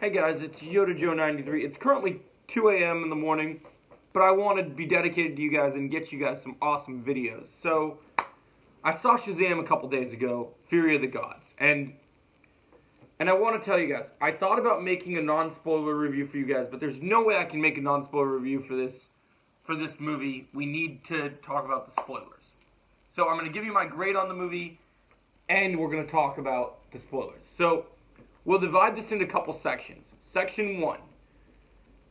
Hey guys, it's Yoda Joe 93. It's currently 2 a.m. in the morning, but I wanted to be dedicated to you guys and get you guys some awesome videos. So, I saw Shazam a couple days ago, Fury of the Gods, and I want to tell you guys, I thought about making a non-spoiler review for you guys, but there's no way I can make a non-spoiler review for this movie. We need to talk about the spoilers. So I'm going to give you my grade on the movie, and we're going to talk about the spoilers. So, we'll divide this into a couple sections. Section 1,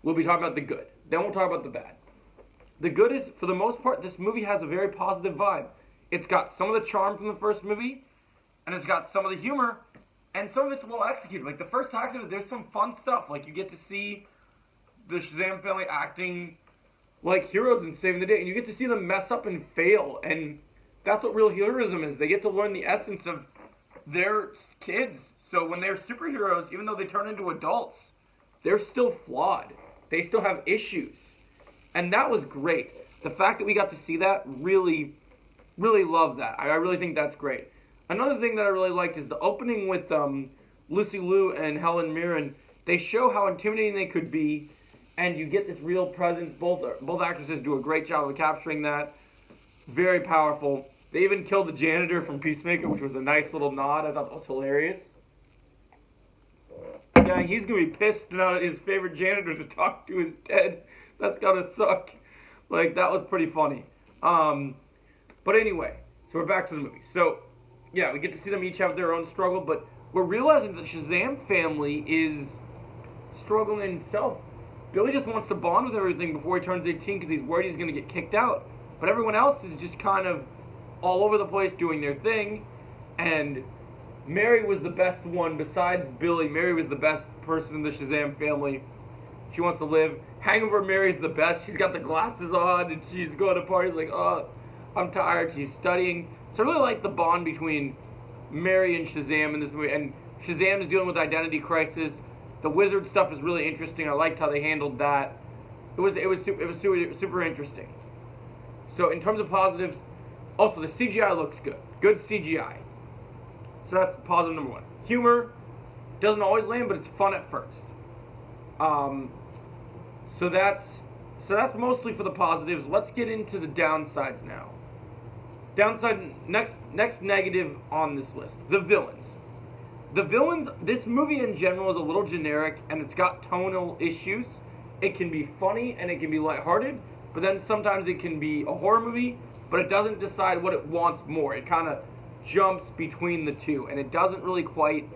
we'll be talking about the good. Then we'll talk about the bad. The good is, for the most part, this movie has a very positive vibe. It's got some of the charm from the first movie, and it's got some of the humor, and some of it's well executed. Like, the first act of it, there's some fun stuff. Like, you get to see the Shazam family acting like heroes and saving the day, and you get to see them mess up and fail, and that's what real heroism is. They get to learn the essence of their kids. So when they're superheroes, even though they turn into adults, they're still flawed. They still have issues. And that was great. The fact that we got to see that, really, really love that. I really think that's great. Another thing that I really liked is the opening with Lucy Liu and Helen Mirren. They show how intimidating they could be, and you get this real presence. Both actresses do a great job of capturing that. Very powerful. They even killed the janitor from Peacemaker, which was a nice little nod. I thought that was hilarious. Dang, he's going to be pissed now that his favorite janitor to talk to is dead. That's got to suck. Like, that was pretty funny. But anyway, so we're back to the movie. So, yeah, we get to see them each have their own struggle, but we're realizing that the Shazam family is struggling himself. Billy just wants to bond with everything before he turns 18 because he's worried he's going to get kicked out. But everyone else is just kind of all over the place doing their thing, and Mary was the best one besides Billy. Mary was the best person in the Shazam family. She wants to live. Hangover Mary's the best. She's got the glasses on and she's going to parties like, oh, I'm tired. She's studying. So I really like the bond between Mary and Shazam in this movie. And Shazam is dealing with identity crisis. The wizard stuff is really interesting. I liked how they handled that. It was super interesting. So in terms of positives, also the CGI looks good. Good CGI. So that's positive number 1. Humor doesn't always land, but it's fun at first. So that's mostly for the positives. Let's get into the downsides now. Next negative on this list: the villains. The villains. This movie in general is a little generic, and it's got tonal issues. It can be funny and it can be lighthearted, but then sometimes it can be a horror movie, but it doesn't decide what it wants more. It kind of jumps between the two, and it doesn't really quite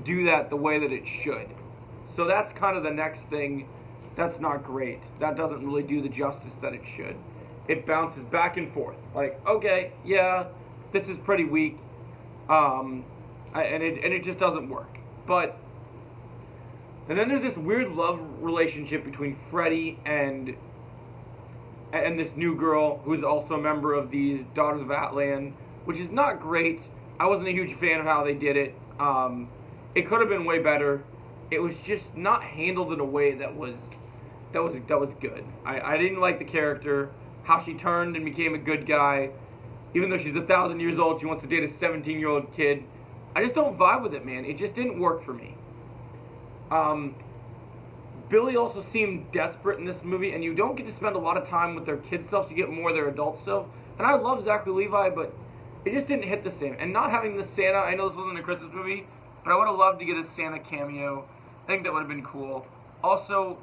do that the way that it should. So that's kind of the next thing that's not great. That doesn't really do the justice that it should. It bounces back and forth. Like, okay, yeah, this is pretty weak, and it just doesn't work. And then there's this weird love relationship between Freddy and this new girl who's also a member of these Daughters of Atlan, which is not great. I wasn't a huge fan of how they did it. It could have been way better. It was just not handled in a way that was good. I didn't like the character, how she turned and became a good guy. Even though she's 1,000 years old, she wants to date a 17-year-old kid. I just don't vibe with it, man. It just didn't work for me. Billy also seemed desperate in this movie, and you don't get to spend a lot of time with their kid self, you get more of their adult self. And I love Zachary Levi, but it just didn't hit the same. And not having the Santa, I know this wasn't a Christmas movie, but I would have loved to get a Santa cameo. I think that would have been cool. Also,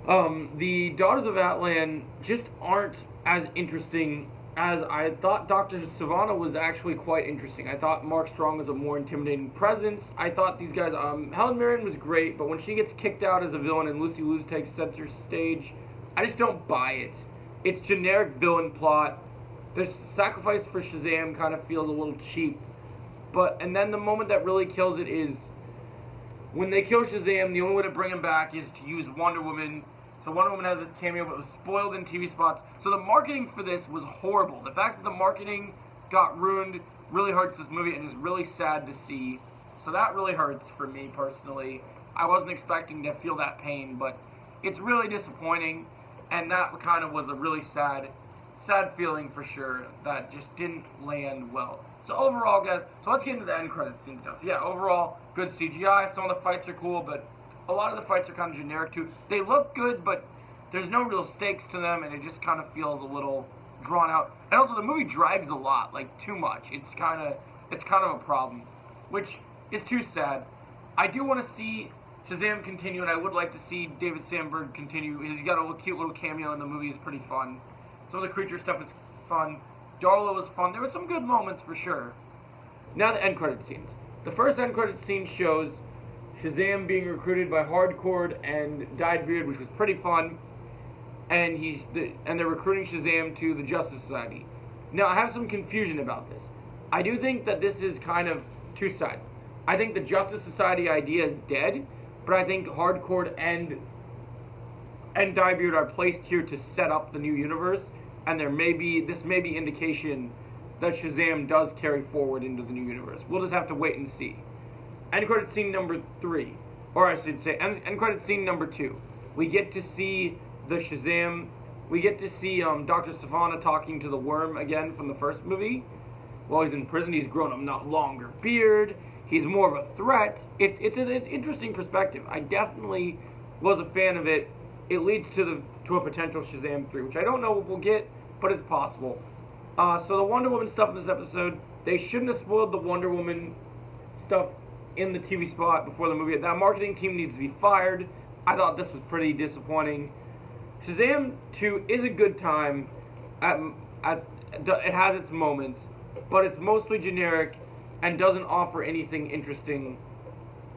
the Daughters of Atlan just aren't as interesting as I thought. Dr. Savannah was actually quite interesting. I thought Mark Strong was a more intimidating presence. I thought these guys, Helen Mirren was great, but when she gets kicked out as a villain and Lucy Liu takes center stage, I just don't buy it. It's generic villain plot. The sacrifice for Shazam kind of feels a little cheap. And then the moment that really kills it is when they kill Shazam, the only way to bring him back is to use Wonder Woman. So Wonder Woman has this cameo, but it was spoiled in TV spots. So the marketing for this was horrible. The fact that the marketing got ruined really hurts this movie and is really sad to see. So that really hurts for me personally. I wasn't expecting to feel that pain, but it's really disappointing. And that kind of was a really sad feeling for sure. That just didn't land well. So overall, guys, so let's get into the end credits scene stuff. So yeah, overall, good CGI. Some of the fights are cool, but a lot of the fights are kind of generic too. They look good, but there's no real stakes to them, and it just kind of feels a little drawn out. And also, the movie drags a lot, like too much. It's kind of a problem, which is too sad. I do want to see Shazam continue, and I would like to see David Sandberg continue. He's got a cute little cameo in the movie. It's pretty fun. Some of the creature stuff is fun. Darla was fun. There were some good moments for sure. Now the end credit scenes. The first end credit scene shows Shazam being recruited by Hardcore and Dyedbeard, which was pretty fun. And they're recruiting Shazam to the Justice Society. Now I have some confusion about this. I do think that this is kind of two sides. I think the Justice Society idea is dead, but I think Hardcore and Dyedbeard are placed here to set up the new universe, and this may be indication that Shazam does carry forward into the new universe. We'll just have to wait and see. End credit scene number 3, or I should say, end credit scene number 2. We get to see the Shazam. We get to see Dr. Sivana talking to the Worm again from the first movie. While he's in prison, he's grown a longer beard. He's more of a threat. It's an interesting perspective. I definitely was a fan of it. It leads to a potential Shazam 3, which I don't know if we'll get, but it's possible. So the Wonder Woman stuff in this episode, they shouldn't have spoiled the Wonder Woman stuff in the TV spot before the movie. That marketing team needs to be fired. I thought this was pretty disappointing. Shazam 2 is a good time. It has its moments, but it's mostly generic and doesn't offer anything interesting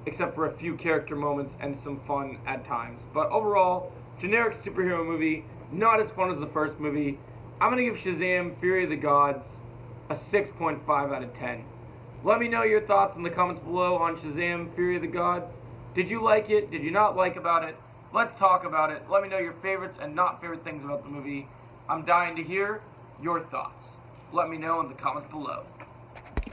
except for a few character moments and some fun at times. But overall, generic superhero movie, not as fun as the first movie. I'm going to give Shazam Fury of the Gods a 6.5 out of 10. Let me know your thoughts in the comments below on Shazam Fury of the Gods. Did you like it? Did you not like about it? Let's talk about it. Let me know your favorites and not favorite things about the movie. I'm dying to hear your thoughts. Let me know in the comments below.